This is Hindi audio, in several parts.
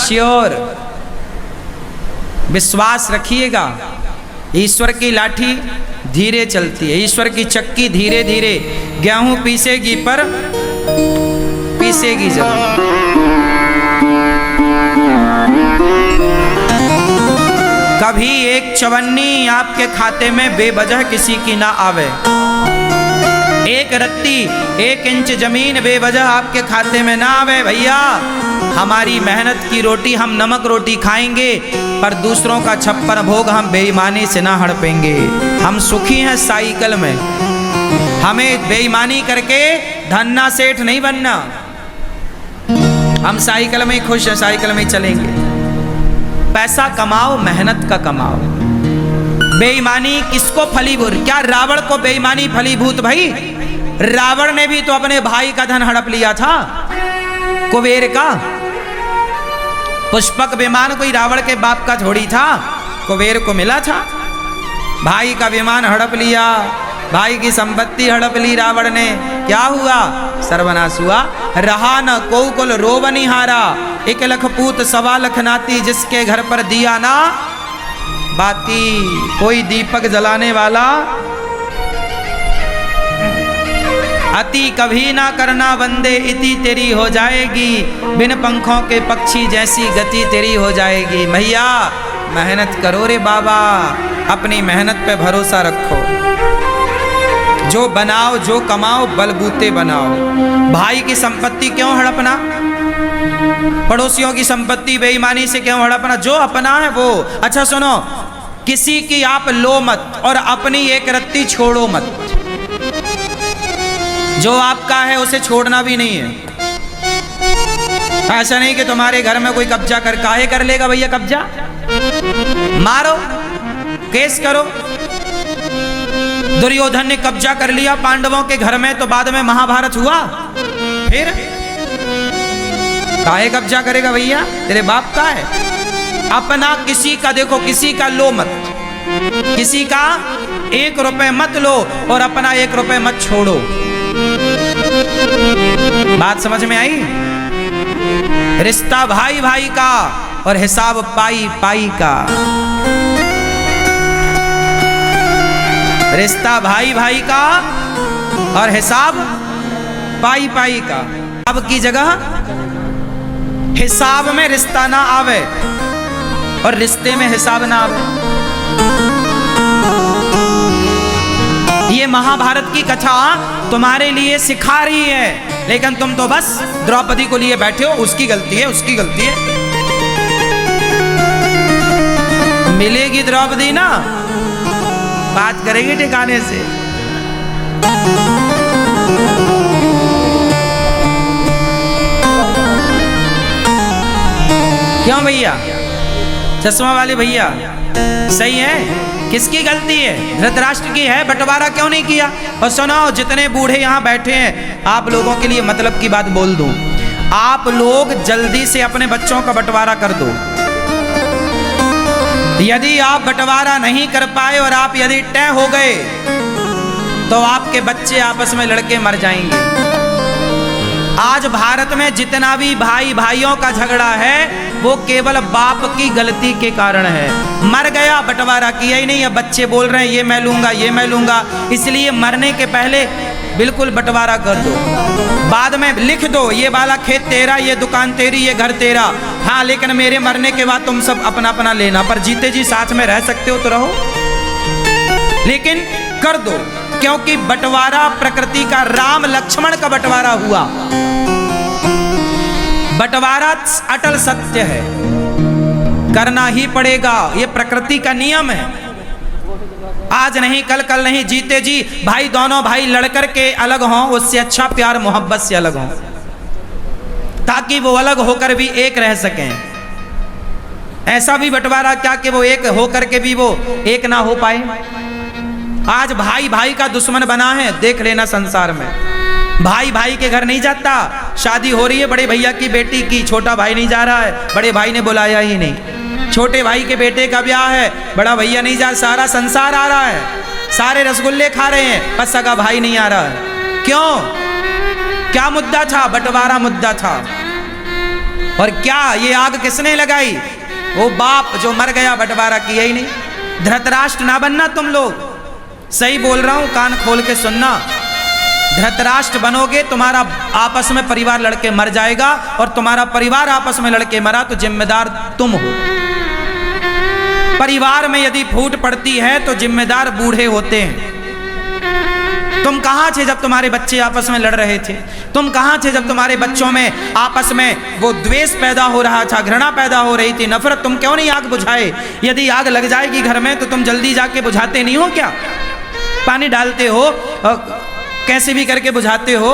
श्योर, विश्वास रखिएगा। ईश्वर की लाठी धीरे चलती है, ईश्वर की चक्की धीरे धीरे गेहूं पीसेगी पर पीसेगी जरूर। कभी एक चवन्नी आपके खाते में बेवजह किसी की ना आवे, एक रत्ती 1 इंच जमीन बेवजह आपके खाते में ना आवे। भैया हमारी मेहनत की रोटी, हम नमक रोटी खाएंगे पर दूसरों का 56 भोग हम बेईमानी से ना हड़पेंगे। हम सुखी हैं साइकिल में, हमें बेईमानी करके धन्ना सेठ नहीं बनना। हम साइकिल में खुश हैं, साइकिल में चलेंगे। पैसा कमाओ, मेहनत का कमाओ। बेईमानी किसको फलीभूत, क्या रावण को बेईमानी फलीभूत? भाई रावण ने भी तो अपने भाई का धन हड़प लिया था, कुबेर का। पुष्पक विमान कोई रावण के बाप का थोड़ी था, कुबेर को मिला था। भाई का विमान हड़प लिया, भाई की संपत्ति हड़प ली रावण ने। क्या हुआ? सर्वनाश हुआ। रहा न को कुल रोवनिहारा, 1 लाख पूत 1.25 लाख नाती, जिसके घर पर दिया ना बाती। कोई दीपक जलाने वाला अति कभी ना करना बंदे, इति तेरी हो जाएगी। बिन पंखों के पक्षी जैसी गति तेरी हो जाएगी। भैया मेहनत करो रे बाबा, अपनी मेहनत पे भरोसा रखो। जो बनाओ, जो कमाओ, बलबूते बनाओ। भाई की संपत्ति क्यों हड़पना? पड़ोसियों की संपत्ति बेईमानी से क्यों हड़पना? जो अपना है वो। अच्छा सुनो, किसी की आप लो मत और अपनी एक रत्ती छोड़ो मत। जो आपका है उसे छोड़ना भी नहीं है। ऐसा नहीं कि तुम्हारे घर में कोई कब्जा कर, काहे कर लेगा भैया कब्जा? मारो, केस करो। दुर्योधन ने कब्जा कर लिया पांडवों के घर में, तो बाद में महाभारत हुआ। फिर काहे कब्जा करेगा भैया? तेरे बाप का है। अपना किसी का देखो, किसी का लो मत, किसी का 1 रुपए मत लो और अपना 1 रुपए मत छोड़ो। बात समझ में आई? रिश्ता भाई भाई का और हिसाब पाई पाई का। रिश्ता भाई भाई का और हिसाब पाई पाई का। अब की जगह हिसाब में रिश्ता ना आवे और रिश्ते में हिसाब ना आवे। ये महाभारत की कथा तुम्हारे लिए सिखा रही है, लेकिन तुम तो बस द्रौपदी को लिए बैठे हो। उसकी गलती है, उसकी गलती है। मिलेगी द्रौपदी ना, बात करेंगे ठिकाने से। क्यों भैया? चश्मा वाले भैया सही है? किसकी गलती है? धृतराष्ट्र की है। बंटवारा क्यों नहीं किया? और सुनो, जितने बूढ़े यहाँ बैठे हैं, आप लोगों के लिए मतलब की बात बोल दूं। आप लोग जल्दी से अपने बच्चों का बंटवारा कर दो। यदि आप बंटवारा नहीं कर पाए और आप यदि तय हो गए, तो आपके बच्चे आपस में लड़के मर जाएंगे। आज भारत में जितना भी भाई भाइयों का झगड़ा है, वो केवल बाप की गलती के कारण है। मर गया, बंटवारा किया ही नहीं। अब बच्चे बोल रहे हैं ये मैं लूंगा, ये मैं लूंगा। इसलिए मरने के पहले बिल्कुल बंटवारा कर दो। बाद में लिख दो, ये वाला खेत तेरा, ये दुकान तेरी, ये घर तेरा। हाँ, लेकिन मेरे मरने के बाद तुम सब अपना अपना लेना। पर जीते जी साथ में रह सकते हो तो रहो, लेकिन कर दो। क्योंकि बंटवारा प्रकृति का, राम लक्ष्मण का बंटवारा हुआ। बंटवारा अटल सत्य है, करना ही पड़ेगा। ये प्रकृति का नियम है। आज नहीं कल, कल नहीं, जीते जी भाई, दोनों भाई लड़कर के अलग हों, उससे अच्छा प्यार मोहब्बत से अलग हों, ताकि वो अलग होकर भी एक रह सकें। ऐसा भी बंटवारा क्या कि वो एक होकर के भी वो एक ना हो पाए। आज भाई भाई का दुश्मन बना है, देख लेना संसार में। भाई भाई के घर नहीं जाता। शादी हो रही है बड़े भैया की बेटी की, छोटा भाई नहीं जा रहा है, बड़े भाई ने बुलाया ही नहीं। छोटे भाई के बेटे का ब्याह है, बड़ा भैया नहीं जा, सारा संसार आ रहा है, सारे रसगुल्ले खा रहे हैं, पर सगा भाई नहीं आ रहा है। क्यों? क्या मुद्दा था? बंटवारा मुद्दा था। और क्या ये आग किसने लगाई? वो बाप जो मर गया, बंटवारा किया ही नहीं। धृतराष्ट्र ना बनना तुम लोग, सही बोल रहा हूं, कान खोल के सुनना। धृतराष्ट्र बनोगे, तुम्हारा आपस में परिवार लड़के मर जाएगा, और तुम्हारा परिवार आपस में लड़के मरा तो जिम्मेदार तुम हो। परिवार में यदि फूट पड़ती है तो जिम्मेदार बूढ़े होते हैं। तुम कहां थे जब तुम्हारे बच्चे आपस में लड़ रहे थे? तुम कहां थे जब तुम्हारे बच्चों में आपस में वो द्वेष पैदा हो रहा था, घृणा पैदा हो रही थी, नफरत? तुम क्यों नहीं आग बुझाए? यदि आग लग जाएगी घर में तो तुम जल्दी जाके बुझाते नहीं हो क्या? पानी डालते हो, कैसे भी करके बुझाते हो।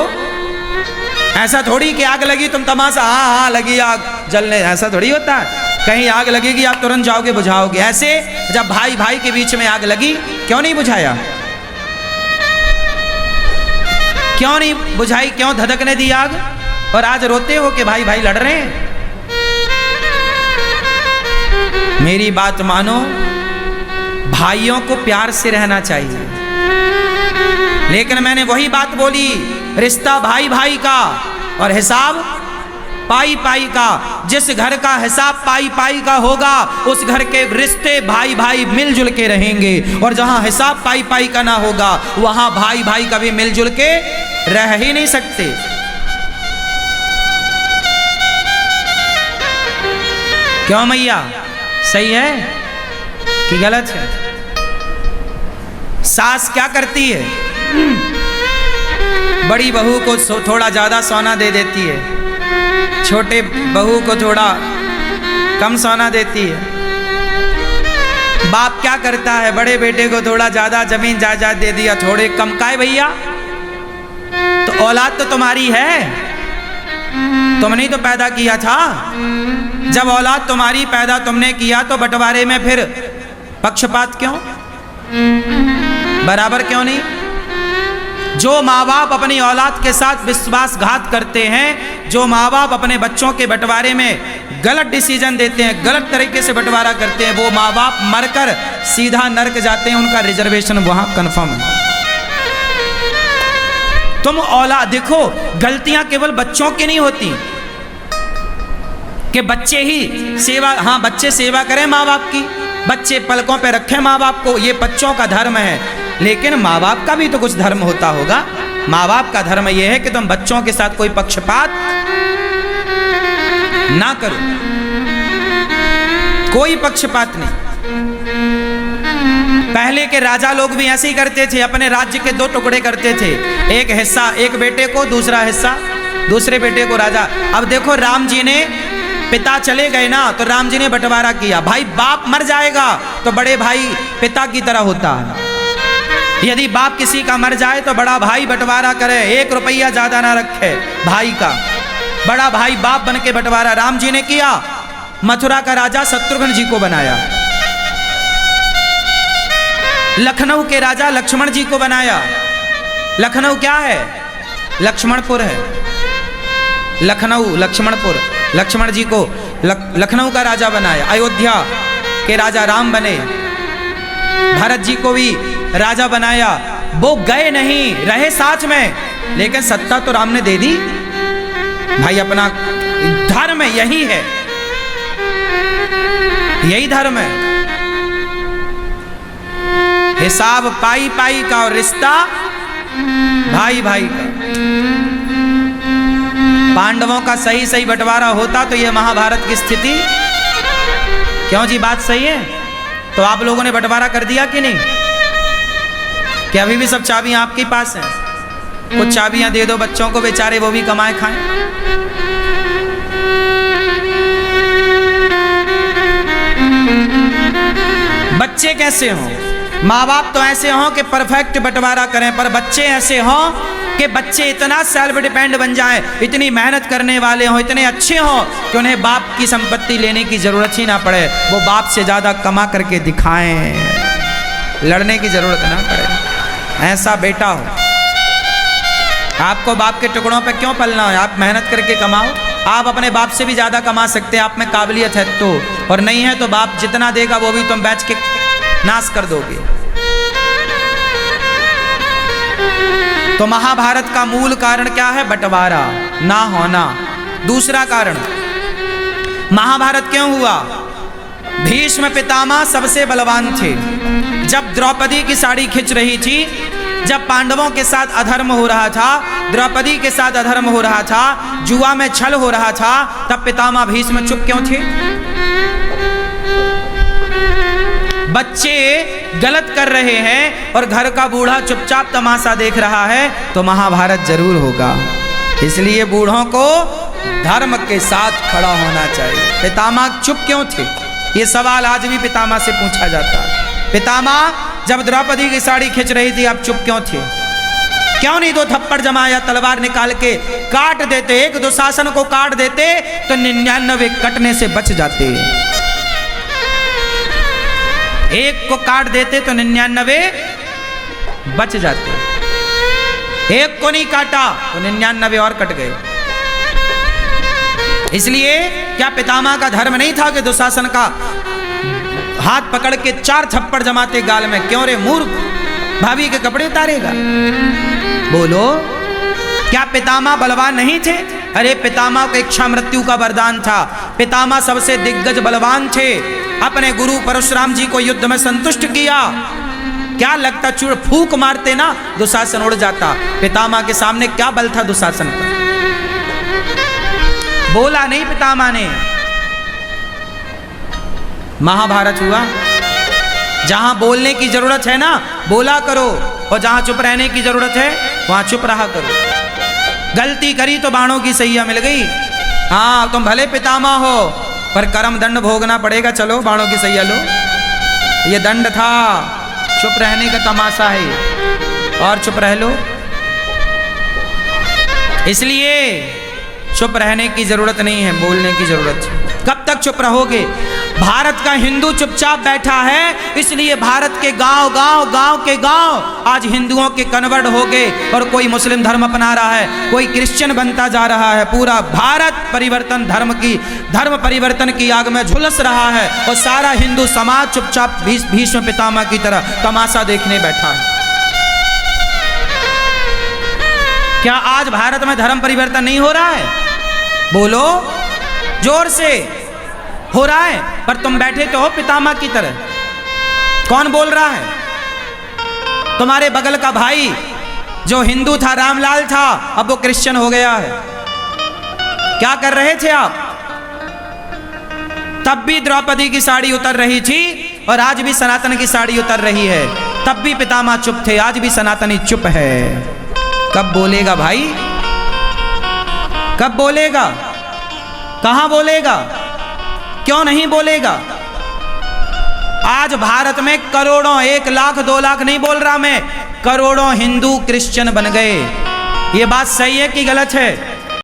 ऐसा थोड़ी कि आग लगी तुम तमाशा, हाँ लगी आग जलने, ऐसा थोड़ी होता है। कहीं आग लगेगी आप तुरंत जाओगे बुझाओगे। ऐसे जब भाई भाई के बीच में आग लगी, क्यों नहीं बुझाया? क्यों नहीं बुझाई? क्यों धधकने दी आग? और आज रोते हो कि भाई भाई लड़ रहे हैं। मेरी बात मानो, भाइयों को प्यार से रहना चाहिए। लेकिन मैंने वही बात बोली, रिश्ता भाई भाई का और हिसाब पाई पाई का। जिस घर का हिसाब पाई पाई का होगा, उस घर के रिश्ते भाई भाई मिलजुल के रहेंगे। और जहां हिसाब पाई पाई का ना होगा, वहां भाई भाई कभी मिलजुल के रह ही नहीं सकते। क्यों मैया, सही है कि गलत है? सास क्या करती है? बड़ी बहू को थोड़ा ज्यादा सोना दे देती है, छोटे बहू को थोड़ा कम सोना देती है। बाप क्या करता है? बड़े बेटे को थोड़ा ज्यादा जमीन जायदाद दे दिया, थोड़े कम। का है भैया? तो औलाद तो तुम्हारी है, तुमने ही तो पैदा किया था। जब औलाद तुम्हारी पैदा तुमने किया तो बंटवारे में फिर पक्षपात क्यों? बराबर क्यों नहीं? जो माँ बाप अपनी औलाद के साथ विश्वासघात करते हैं, जो माँ बाप अपने बच्चों के बंटवारे में गलत डिसीजन देते हैं, गलत तरीके से बंटवारा करते हैं, वो माँ बाप मरकर सीधा नरक जाते हैं। उनका रिजर्वेशन वहां कंफर्म है। तुम औलाद देखो, गलतियां केवल बच्चों की नहीं होती कि बच्चे ही सेवा, हाँ बच्चे सेवा करें माँ बाप की, बच्चे पलकों पे रखें माँ बाप को, ये बच्चों का धर्म है। लेकिन माँ बाप का भी तो कुछ धर्म होता होगा। माँ बाप का धर्म यह है कि तुम बच्चों के साथ कोई पक्षपात ना करो, कोई पक्षपात नहीं। पहले के राजा लोग भी ऐसे ही करते थे, अपने राज्य के दो टुकड़े करते थे, एक हिस्सा एक बेटे को, दूसरा हिस्सा दूसरे बेटे को। राजा, अब देखो राम जी ने, पिता चले गए ना तो राम जी ने बंटवारा किया। भाई बाप मर जाएगा तो बड़े भाई पिता की तरह होता है। यदि बाप किसी का मर जाए तो बड़ा भाई बंटवारा करे, 1 रुपया ज्यादा ना रखे भाई का। बड़ा भाई बाप बन के बंटवारा राम जी ने किया। मथुरा का राजा शत्रुघ्न जी को बनाया, लखनऊ के राजा लक्ष्मण जी को बनाया। लखनऊ क्या है? लक्ष्मणपुर है। लखनऊ लक्ष्मणपुर, लक्ष्मण जी को लखनऊ का राजा बनाया। अयोध्या के राजा राम बने, भरत जी को भी राजा बनाया। वो गए नहीं, रहे साथ में, लेकिन सत्ता तो राम ने दे दी। भाई अपना धर्म यही है, यही धर्म है। हिसाब पाई पाई का और रिश्ता भाई भाई का। पांडवों का सही सही बंटवारा होता तो ये महाभारत की स्थिति। क्यों जी, बात सही है? तो आप लोगों ने बंटवारा कर दिया कि नहीं? कि अभी भी सब चाबियां आपके पास हैं? कुछ चाबियां दे दो बच्चों को, बेचारे वो भी कमाए खाएं। बच्चे कैसे हों? माँ बाप तो ऐसे हों कि परफेक्ट बंटवारा करें, पर बच्चे ऐसे हों कि बच्चे इतना सेल्फ डिपेंड बन जाएं, इतनी मेहनत करने वाले हों, इतने अच्छे हों कि उन्हें बाप की संपत्ति लेने की जरूरत ही ना पड़े। वो बाप से ज्यादा कमा करके दिखाएं, लड़ने की जरूरत ना पड़े। ऐसा बेटा हो। आपको बाप के टुकड़ों पे क्यों पलना है? आप मेहनत करके कमाओ। आप अपने बाप से भी ज्यादा कमा सकते हैं, आप में काबिलियत है तो, और नहीं है तो बाप जितना देगा वो भी तुम बेच के नाश कर दोगे। तो महाभारत का मूल कारण क्या है? बंटवारा ना होना। दूसरा कारण, महाभारत क्यों हुआ? भीष्म पितामह सबसे बलवान थे। जब द्रौपदी की साड़ी खिंच रही थी, जब पांडवों के साथ अधर्म हो रहा था, द्रौपदी के साथ अधर्म हो रहा था, जुआ में छल हो रहा था, तब पितामह भीष्म चुप क्यों थे? बच्चे गलत कर रहे हैं और घर का बूढ़ा चुपचाप तमाशा देख रहा है, तो महाभारत जरूर होगा। इसलिए बूढ़ों को धर्म के साथ खड़ा होना चाहिए। पितामह चुप क्यों थे? ये सवाल आज भी पितामह से पूछा जाता है। पितामह, जब द्रौपदी की साड़ी खिंच रही थी, आप चुप क्यों थे? क्यों नहीं 2 थप्पड़ जमाया, तलवार निकाल के काट देते? एक दुशासन को काट देते तो 99 कटने से बच जाते। एक को काट देते तो 99 बच जाते। एक को नहीं काटा तो 99 और कट गए। इसलिए क्या पितामह का धर्म नहीं था कि दुशासन का हाथ पकड़ के 4 थप्पड़ जमाते गाल में? क्यों रे मूर्ख, भाभी के कपड़े उतारेगा? बोलो, क्या पितामह बलवान नहीं थे? अरे पितामह को इच्छा मृत्यु का वरदान था। पितामह सबसे दिग्गज बलवान थे। अपने गुरु परशुराम जी को युद्ध में संतुष्ट किया। क्या लगता चूड़ फूक मारते ना, दुशासन उड़ जाता। पितामह के सामने क्या बल था दुशासन का? बोला नहीं पितामह ने। महाभारत हुआ। जहां बोलने की जरूरत है ना, बोला करो, और जहां चुप रहने की जरूरत है वहां चुप रहा करो। गलती करी तो बाणों की सैया मिल गई। हाँ, तुम भले पितामह हो, पर कर्म दंड भोगना पड़ेगा। चलो बाणों की सैया लो, ये दंड था। चुप रहने का तमाशा है, और चुप रह लो। इसलिए चुप रहने की जरूरत नहीं है, बोलने की जरूरत है। कब तक चुप रहोगे? भारत का हिंदू चुपचाप बैठा है, इसलिए भारत के गांव के गांव आज हिंदुओं के कन्वर्ट हो गए, और कोई मुस्लिम धर्म अपना रहा है, कोई क्रिश्चियन बनता जा रहा है। पूरा भारत धर्म परिवर्तन की आग में झुलस रहा है, और सारा हिंदू समाज चुपचाप भीष्म पितामह की तरह तमाशा देखने बैठा है। क्या आज भारत में धर्म परिवर्तन नहीं हो रहा है? बोलो जोर से। हो रहा है, पर तुम बैठे तो हो पितामह की तरह। कौन बोल रहा है? तुम्हारे बगल का भाई जो हिंदू था, रामलाल था, अब वो क्रिश्चियन हो गया है। क्या कर रहे थे आप? तब भी द्रौपदी की साड़ी उतर रही थी, और आज भी सनातन की साड़ी उतर रही है। तब भी पितामह चुप थे, आज भी सनातनी चुप है। कब बोलेगा भाई? कब बोलेगा? कहां बोलेगा? क्यों नहीं बोलेगा? आज भारत में करोड़ों, 1 लाख 2 लाख नहीं बोल रहा मैं, करोड़ों हिंदू क्रिश्चियन बन गए। ये बात सही है कि गलत है?